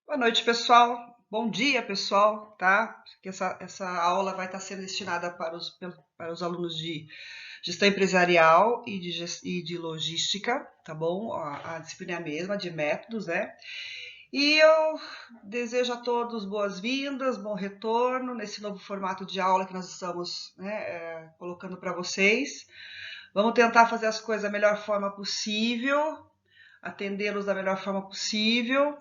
Boa noite, pessoal. Bom dia, pessoal, tá? Que essa aula vai estar sendo destinada para os alunos de gestão empresarial e de logística, tá bom? A disciplina é a mesma, de métodos, né? E eu desejo a todos boas-vindas, bom retorno nesse novo formato de aula que nós estamos, né, colocando para vocês. Vamos tentar fazer as coisas da melhor forma possível, atendê-los da melhor forma possível.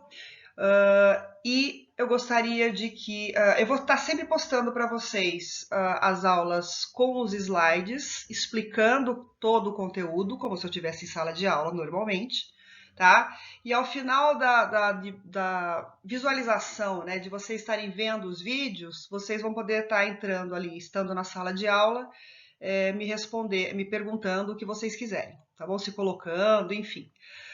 E eu gostaria de que eu vou estar sempre postando para vocês as aulas com os slides, explicando todo o conteúdo, como se eu estivesse em sala de aula normalmente, tá? E ao final da visualização, né, de vocês estarem vendo os vídeos, vocês vão poder estar entrando ali, estando na sala de aula, me perguntando o que vocês quiserem, tá bom? Se colocando, enfim.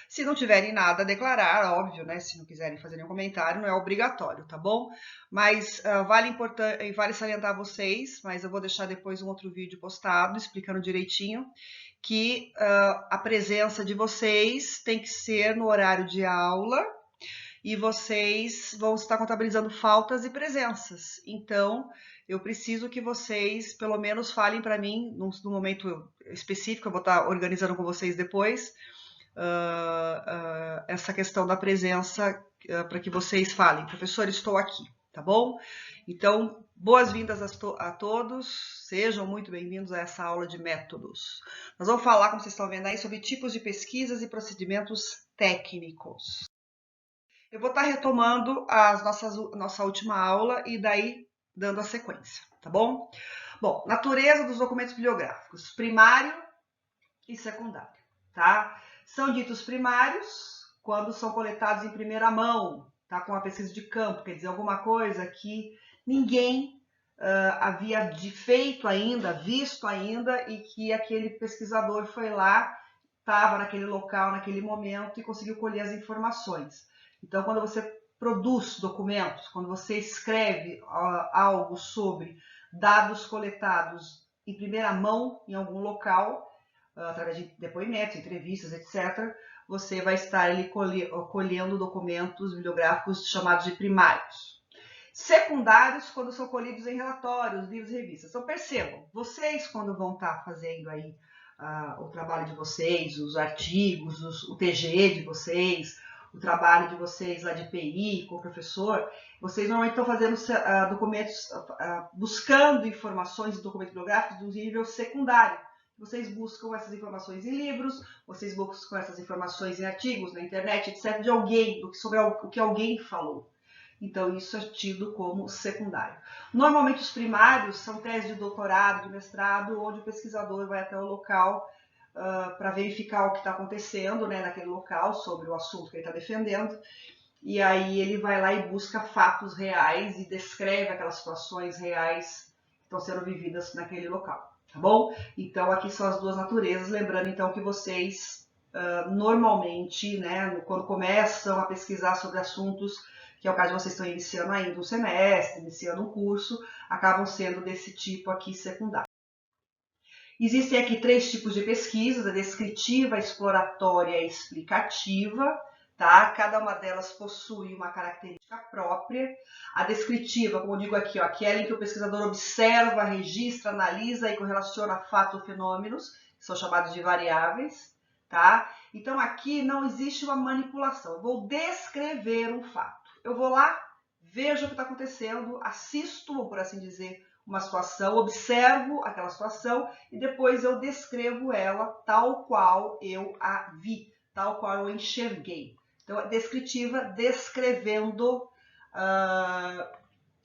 Se não tiverem nada a declarar, óbvio, né? Se não quiserem fazer nenhum comentário, não é obrigatório, tá bom? Mas vale salientar a vocês, mas eu vou deixar depois um outro vídeo postado explicando direitinho que a presença de vocês tem que ser no horário de aula e vocês vão estar contabilizando faltas e presenças. Então, eu preciso que vocês, pelo menos, falem para mim, no momento específico, eu vou estar organizando com vocês depois, essa questão da presença para que vocês falem, professor, estou aqui, tá bom? Então, boas-vindas a todos, sejam muito bem-vindos a essa aula de métodos. Nós vamos falar, como vocês estão vendo aí, sobre tipos de pesquisas e procedimentos técnicos. Eu vou estar retomando nossa última aula e daí dando a sequência, tá bom? Bom, natureza dos documentos bibliográficos, primário e secundário, tá? São ditos primários quando são coletados em primeira mão, tá? Com a pesquisa de campo, quer dizer, alguma coisa que ninguém havia feito ainda, visto ainda, e que aquele pesquisador foi lá, estava naquele local, naquele momento e conseguiu colher as informações. Então, quando você produz documentos, quando você escreve algo sobre dados coletados em primeira mão em algum local, através de depoimentos, entrevistas, etc., você vai estar ali colhendo documentos bibliográficos chamados de primários. Secundários, quando são colhidos em relatórios, livros e revistas. Então, percebam, vocês, quando vão estar fazendo aí o trabalho de vocês, os artigos, o TG de vocês, o trabalho de vocês lá de PI com o professor, vocês normalmente estão fazendo documentos, buscando informações de documentos bibliográficos do nível secundário. Vocês buscam essas informações em livros, vocês buscam essas informações em artigos, na internet, etc., de alguém, sobre o que alguém falou. Então, isso é tido como secundário. Normalmente, os primários são teses de doutorado, de mestrado, onde o pesquisador vai até o local para verificar o que está acontecendo, né, naquele local, sobre o assunto que ele está defendendo. E aí ele vai lá e busca fatos reais e descreve aquelas situações reais que estão sendo vividas naquele local, tá bom? Então, aqui são as duas naturezas. Lembrando, então, que vocês, normalmente, né, quando começam a pesquisar sobre assuntos, que é o caso de vocês estão iniciando ainda um semestre, iniciando um curso, acabam sendo desse tipo aqui secundário. Existem aqui três tipos de pesquisas: a descritiva, a exploratória e a explicativa. Tá? Cada uma delas possui uma característica própria. A descritiva, como eu digo aqui, ó, aquela em que o pesquisador observa, registra, analisa e correlaciona fatos ou fenômenos, que são chamados de variáveis. Tá? Então aqui não existe uma manipulação. Eu vou descrever um fato. Eu vou lá, vejo o que está acontecendo, assisto, por assim dizer, uma situação, observo aquela situação e depois eu descrevo ela tal qual eu a vi, tal qual eu enxerguei. Então, é descritiva, descrevendo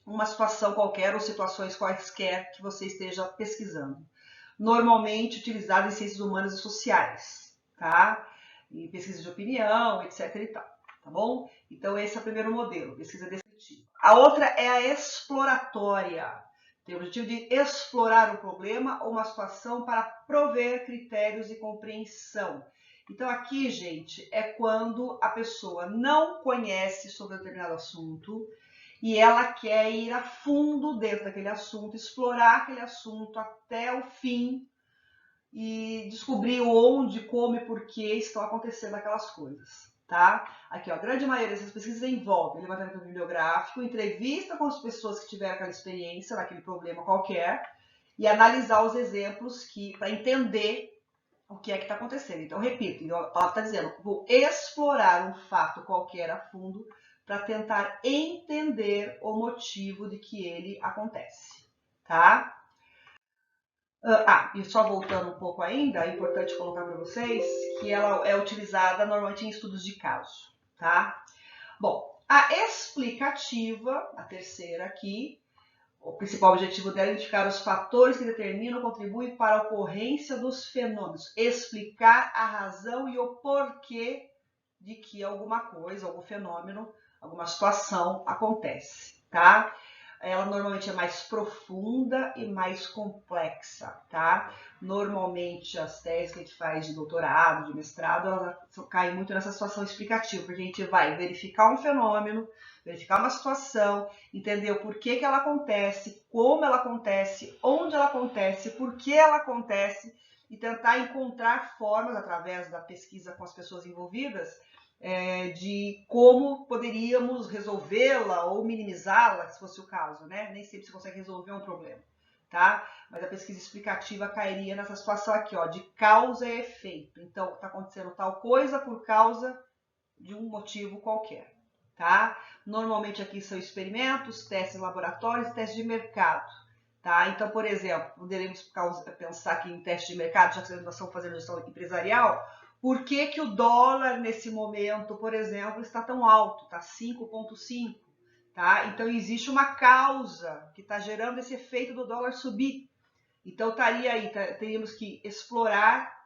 uma situação qualquer ou situações quaisquer que você esteja pesquisando. Normalmente utilizada em ciências humanas e sociais, tá? Em pesquisa de opinião, etc. e tal, tá bom? Então, esse é o primeiro modelo, pesquisa descritiva. A outra é a exploratória. Tem o objetivo de explorar um problema ou uma situação para prover critérios de compreensão. Então, aqui, gente, é quando a pessoa não conhece sobre determinado assunto e ela quer ir a fundo dentro daquele assunto, explorar aquele assunto até o fim e descobrir onde, como e por que estão acontecendo aquelas coisas. tá? Aqui, ó, a grande maioria dessas pesquisas envolve levantamento bibliográfico, entrevista com as pessoas que tiveram aquela experiência, naquele problema qualquer, e analisar os exemplos para entender o que é que está acontecendo. Então, repito, a palavra está dizendo, vou explorar um fato qualquer a fundo para tentar entender o motivo de que ele acontece, tá? E só voltando um pouco ainda, é importante colocar para vocês que ela é utilizada normalmente em estudos de caso, tá? Bom, a explicativa, a terceira aqui, o principal objetivo dela é identificar os fatores que determinam, contribuem para a ocorrência dos fenômenos, explicar a razão e o porquê de que alguma coisa, algum fenômeno, alguma situação acontece, tá? Ela normalmente é mais profunda e mais complexa, tá? Normalmente as teses que a gente faz de doutorado, de mestrado, elas caem muito nessa situação explicativa, porque a gente vai verificar um fenômeno, verificar uma situação, entender o porquê que ela acontece, como ela acontece, onde ela acontece, por que ela acontece, e tentar encontrar formas, através da pesquisa com as pessoas envolvidas, de como poderíamos resolvê-la ou minimizá-la, se fosse o caso, né? Nem sempre você consegue resolver um problema, tá? Mas a pesquisa explicativa cairia nessa situação aqui, ó, de causa e efeito. Então, está acontecendo tal coisa por causa de um motivo qualquer, tá? Normalmente aqui são experimentos, testes em laboratórios, testes de mercado, tá? Então, por exemplo, poderemos pensar aqui em teste de mercado, já que nós estamos fazendo gestão empresarial. Por que o dólar, nesse momento, por exemplo, está tão alto? Está 5,5, tá? Então, existe uma causa que está gerando esse efeito do dólar subir. Então, teríamos que explorar,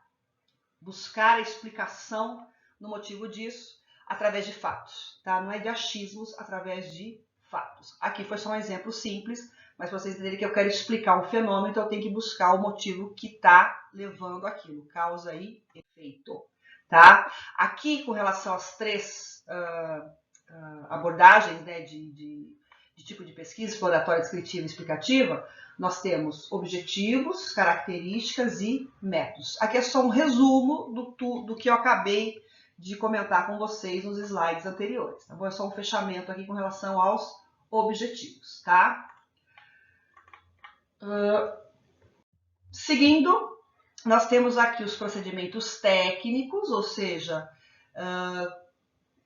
buscar a explicação no motivo disso, através de fatos, tá? Não é de achismos, através de fatos. Aqui foi só um exemplo simples, mas para vocês entenderem que eu quero explicar um fenômeno, então eu tenho que buscar o motivo que está levando aquilo, causa e efeito, tá? Aqui, com relação às três abordagens, né, de tipo de pesquisa, exploratória, descritiva e explicativa, nós temos objetivos, características e métodos. Aqui é só um resumo do que eu acabei de comentar com vocês nos slides anteriores, tá bom? É só um fechamento aqui com relação aos objetivos, tá? Seguindo, nós temos aqui os procedimentos técnicos, ou seja,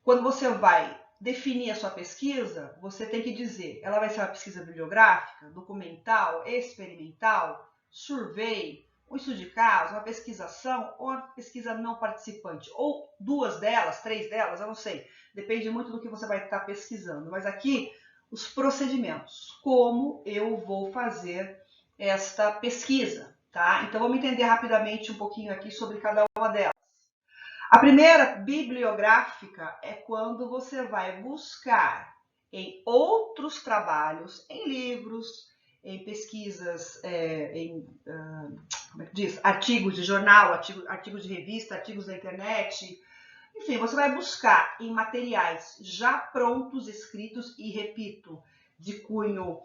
quando você vai definir a sua pesquisa, você tem que dizer, ela vai ser uma pesquisa bibliográfica, documental, experimental, survey, um estudo de caso, uma pesquisação ou uma pesquisa não participante, ou duas delas, três delas, eu não sei, depende muito do que você vai estar pesquisando, mas aqui os procedimentos, como eu vou fazer esta pesquisa, tá? Então vamos entender rapidamente um pouquinho aqui sobre cada uma delas. A primeira, bibliográfica, é quando você vai buscar em outros trabalhos, em livros, em pesquisas, como é que diz? Artigos de jornal, artigos de revista, artigos da internet. Enfim, você vai buscar em materiais já prontos, escritos e, repito, de cunho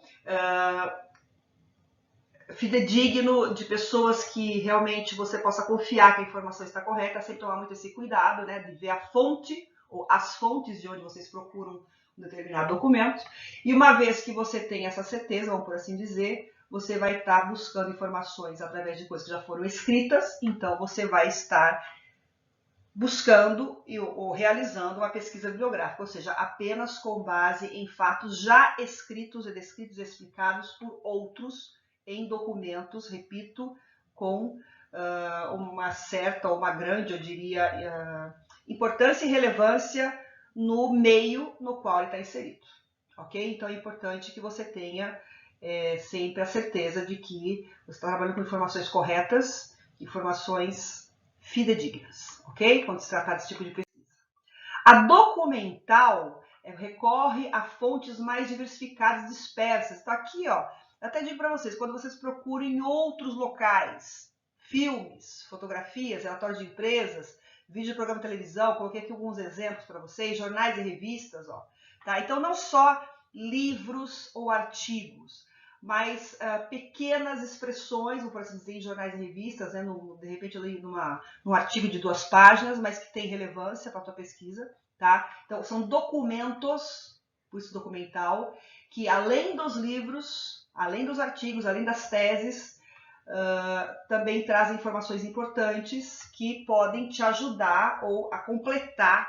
fidedigno, de pessoas que realmente você possa confiar que a informação está correta, sem tomar muito esse cuidado, né, de ver a fonte ou as fontes de onde vocês procuram um determinado documento. E uma vez que você tem essa certeza, vamos por assim dizer, você vai estar buscando informações através de coisas que já foram escritas, então você vai estar buscando ou realizando uma pesquisa bibliográfica, ou seja, apenas com base em fatos já escritos e descritos e explicados por outros em documentos, repito, com uma certa ou uma grande, eu diria, importância e relevância no meio no qual ele está inserido, ok? Então é importante que você tenha sempre a certeza de que você está trabalhando com informações corretas, informações fidedignas, ok? Quando se tratar desse tipo de pesquisa. A documental recorre a fontes mais diversificadas, dispersas. Então aqui, ó, eu até digo para vocês, quando vocês procuram em outros locais, filmes, fotografias, relatórios de empresas, vídeo de programa de televisão, coloquei aqui alguns exemplos para vocês, jornais e revistas, ó, tá? Então não só livros ou artigos, mas pequenas expressões, por assim dizer, em jornais e revistas, né, de repente ali num artigo de 2 páginas, mas que tem relevância para a tua pesquisa, tá? Então, são documentos, por isso documental, que além dos livros, além dos artigos, além das teses, também trazem informações importantes que podem te ajudar ou a completar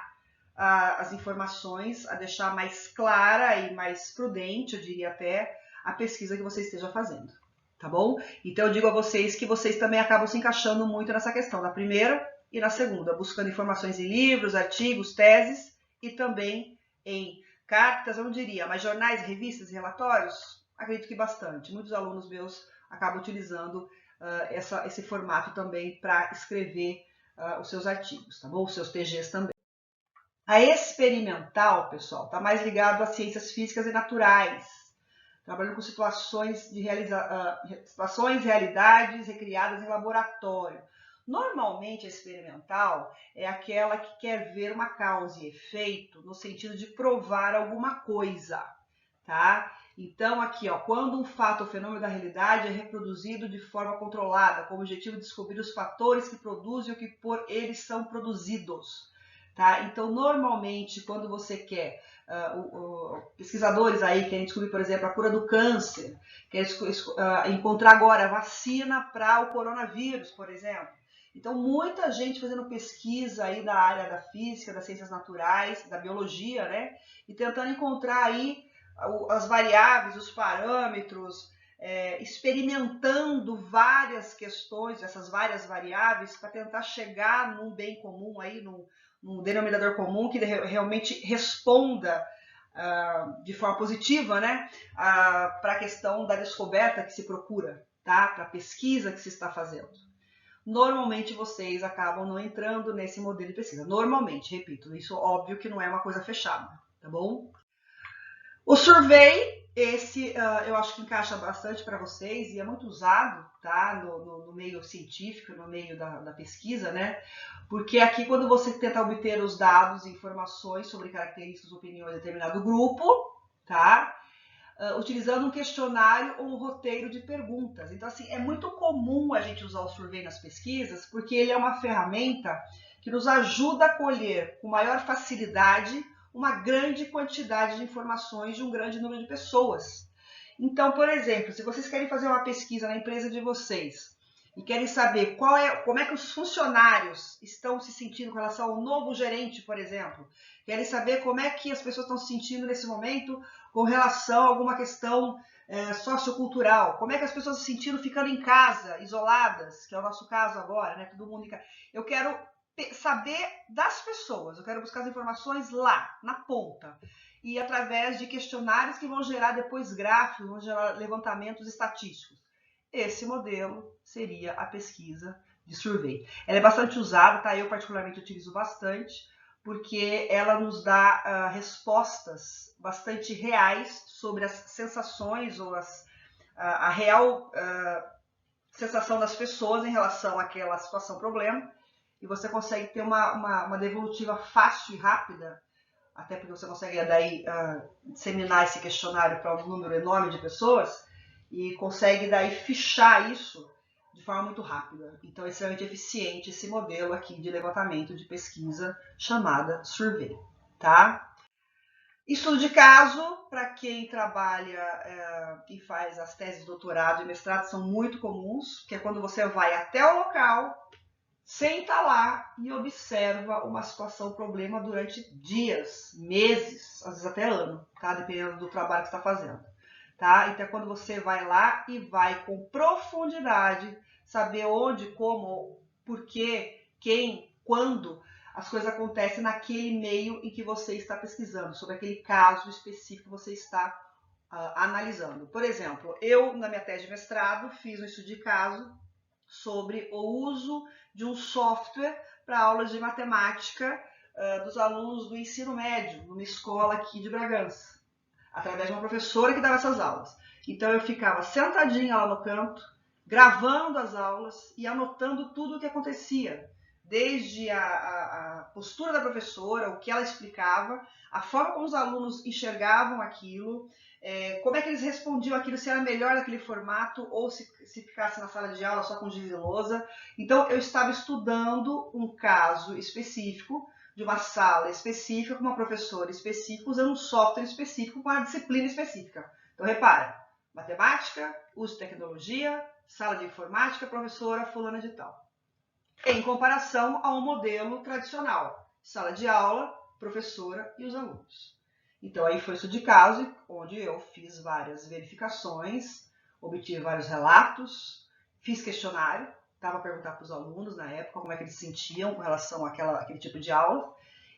as informações, a deixar mais clara e mais prudente, eu diria até, a pesquisa que você esteja fazendo, tá bom? Então eu digo a vocês que vocês também acabam se encaixando muito nessa questão, na primeira e na segunda, buscando informações em livros, artigos, teses e também em cartas, eu não diria, mas jornais, revistas e relatórios, acredito que bastante. Muitos alunos meus acabam utilizando esse formato também para escrever os seus artigos, tá bom? Os seus TGs também. A experimental, pessoal, está mais ligado às ciências físicas e naturais, trabalhando com situações, realidades recriadas em laboratório. Normalmente, a experimental é aquela que quer ver uma causa e efeito no sentido de provar alguma coisa, tá? Então, aqui, ó, quando um fato ou fenômeno da realidade é reproduzido de forma controlada, com o objetivo de descobrir os fatores que produzem o que por eles são produzidos. Tá? Então, normalmente, quando você quer, pesquisadores aí querem descobrir, por exemplo, a cura do câncer, querem encontrar agora a vacina para o coronavírus, por exemplo. Então, muita gente fazendo pesquisa aí da área da física, das ciências naturais, da biologia, né? E tentando encontrar aí as variáveis, os parâmetros, experimentando várias questões, essas várias variáveis, para tentar chegar num bem comum aí, num denominador comum que realmente responda de forma positiva, né, para a questão da descoberta que se procura, tá? Para a pesquisa que se está fazendo. Normalmente vocês acabam não entrando nesse modelo de pesquisa. Normalmente, repito, isso óbvio que não é uma coisa fechada, tá bom? O survey, esse eu acho que encaixa bastante para vocês e é muito usado, tá? No meio científico, no meio da pesquisa, né? Porque aqui quando você tenta obter os dados e informações sobre características, opiniões de determinado grupo, tá? Utilizando um questionário ou um roteiro de perguntas. Então, assim, é muito comum a gente usar o survey nas pesquisas, porque ele é uma ferramenta que nos ajuda a colher com maior facilidade uma grande quantidade de informações de um grande número de pessoas. Então, por exemplo, se vocês querem fazer uma pesquisa na empresa de vocês e querem saber como é que os funcionários estão se sentindo com relação ao novo gerente, por exemplo, querem saber como é que as pessoas estão se sentindo nesse momento com relação a alguma questão sociocultural, como é que as pessoas se sentindo ficando em casa, isoladas, que é o nosso caso agora, né? Todo mundo em casa. Eu quero saber das pessoas, eu quero buscar as informações lá, na ponta, e através de questionários que vão gerar depois gráficos, vão gerar levantamentos estatísticos. Esse modelo seria a pesquisa de survey. Ela é bastante usada, tá? Eu particularmente utilizo bastante, porque ela nos dá respostas bastante reais sobre as sensações ou a real sensação das pessoas em relação àquela situação, problema, e você consegue ter uma devolutiva fácil e rápida, até porque você consegue daí disseminar esse questionário para um número enorme de pessoas e consegue daí fichar isso de forma muito rápida. Então é extremamente eficiente esse modelo aqui de levantamento de pesquisa chamada survey, tá? Estudo de caso, para quem trabalha, quem faz as teses de doutorado e mestrado, são muito comuns, que é quando você vai até o local, senta lá e observa uma situação, problema durante dias, meses, às vezes até ano, tá? Dependendo do trabalho que você está fazendo, tá? Então é quando você vai lá e vai com profundidade saber onde, como, por quê, quem, quando as coisas acontecem naquele meio em que você está pesquisando, sobre aquele caso específico que você está analisando. Por exemplo, eu, na minha tese de mestrado, fiz um estudo de caso sobre o uso de um software para aulas de matemática dos alunos do ensino médio, numa escola aqui de Bragança, através de uma professora que dava essas aulas. Então eu ficava sentadinha lá no canto, gravando as aulas e anotando tudo o que acontecia, desde a postura da professora, o que ela explicava, a forma como os alunos enxergavam aquilo, como é que eles respondiam aquilo, se era melhor naquele formato ou se ficasse na sala de aula só com giz e lousa. Então eu estava estudando um caso específico de uma sala específica, com uma professora específica, usando um software específico, com uma disciplina específica. Então, repara, matemática, uso de tecnologia, sala de informática, professora fulana de tal. Em comparação a um modelo tradicional, sala de aula, professora e os alunos. Então, aí foi isso de caso, onde eu fiz várias verificações, obtive vários relatos, fiz questionário, estava a perguntar para os alunos na época como é que eles se sentiam com relação àquele tipo de aula.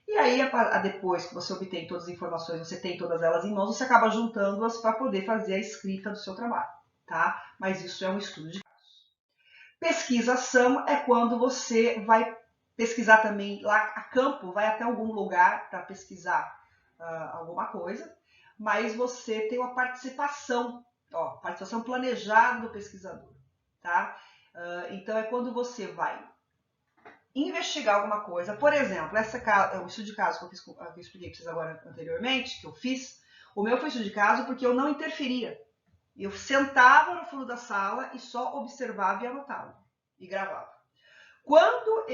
E aí, depois que você obtém todas as informações, você tem todas elas em mãos, você acaba juntando-as para poder fazer a escrita do seu trabalho, tá? Mas isso é um estudo de casos. Pesquisação é quando você vai pesquisar também lá a campo, vai até algum lugar para pesquisar alguma coisa, mas você tem uma participação, participação planejada do pesquisador, tá? Então é quando você vai investigar alguma coisa, por exemplo, o estudo de caso que eu expliquei para vocês agora anteriormente, que eu fiz, o meu foi estudo de caso porque eu não interferia. Eu sentava no fundo da sala e só observava e anotava e gravava. Quando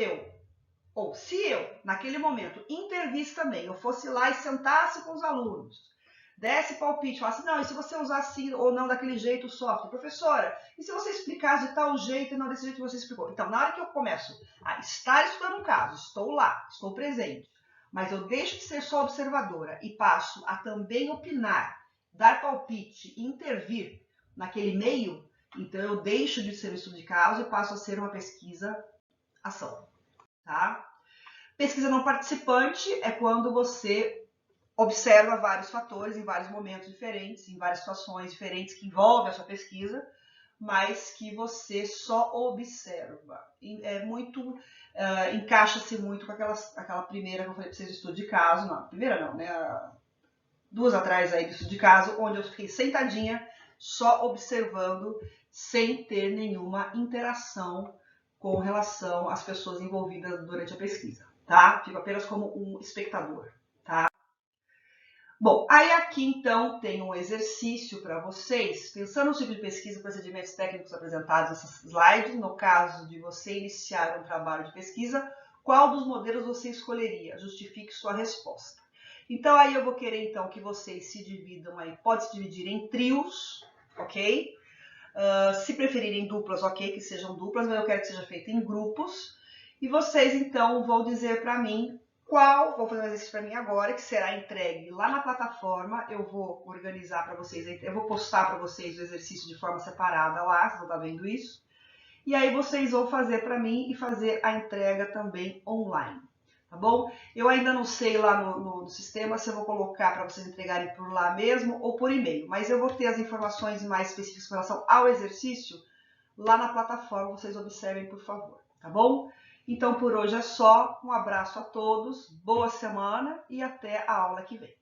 se eu, naquele momento, intervisse também, eu fosse lá e sentasse com os alunos, desse palpite, falasse, não, e se você usar assim ou não daquele jeito o software? Professora, e se você explicasse de tal jeito e não desse jeito que você explicou? Então, na hora que eu começo a estar estudando um caso, estou lá, estou presente, mas eu deixo de ser só observadora e passo a também opinar, dar palpite e intervir naquele meio, então eu deixo de ser um estudo de caso e passo a ser uma pesquisa-ação. Tá? Pesquisa não participante é quando você observa vários fatores em vários momentos diferentes, em várias situações diferentes que envolvem a sua pesquisa, mas que você só observa. Encaixa-se muito com aquela primeira que eu falei para vocês do estudo de caso, não, primeira não, né? Duas atrás aí do estudo de caso, onde eu fiquei sentadinha, só observando, sem ter nenhuma interação com relação às pessoas envolvidas durante a pesquisa, tá? Fico apenas como um espectador, tá? Bom, aí aqui então tem um exercício para vocês, pensando no tipo de pesquisa e procedimentos técnicos apresentados nessas slides, no caso de você iniciar um trabalho de pesquisa, qual dos modelos você escolheria? Justifique sua resposta. Então aí eu vou querer então que vocês se dividam aí, pode se dividir em trios, ok? Se preferirem duplas, ok, que sejam duplas, mas eu quero que seja feito em grupos. E vocês, então, vão dizer para mim vou fazer um exercício para mim agora, que será entregue lá na plataforma. Eu vou organizar para vocês, eu vou postar para vocês o exercício de forma separada lá, vocês vão estar vendo isso. E aí vocês vão fazer para mim e fazer a entrega também online. Tá bom? Eu ainda não sei lá no sistema se eu vou colocar para vocês entregarem por lá mesmo ou por e-mail, mas eu vou ter as informações mais específicas com relação ao exercício lá na plataforma, vocês observem, por favor, tá bom? Então, por hoje é só, um abraço a todos, boa semana e até a aula que vem.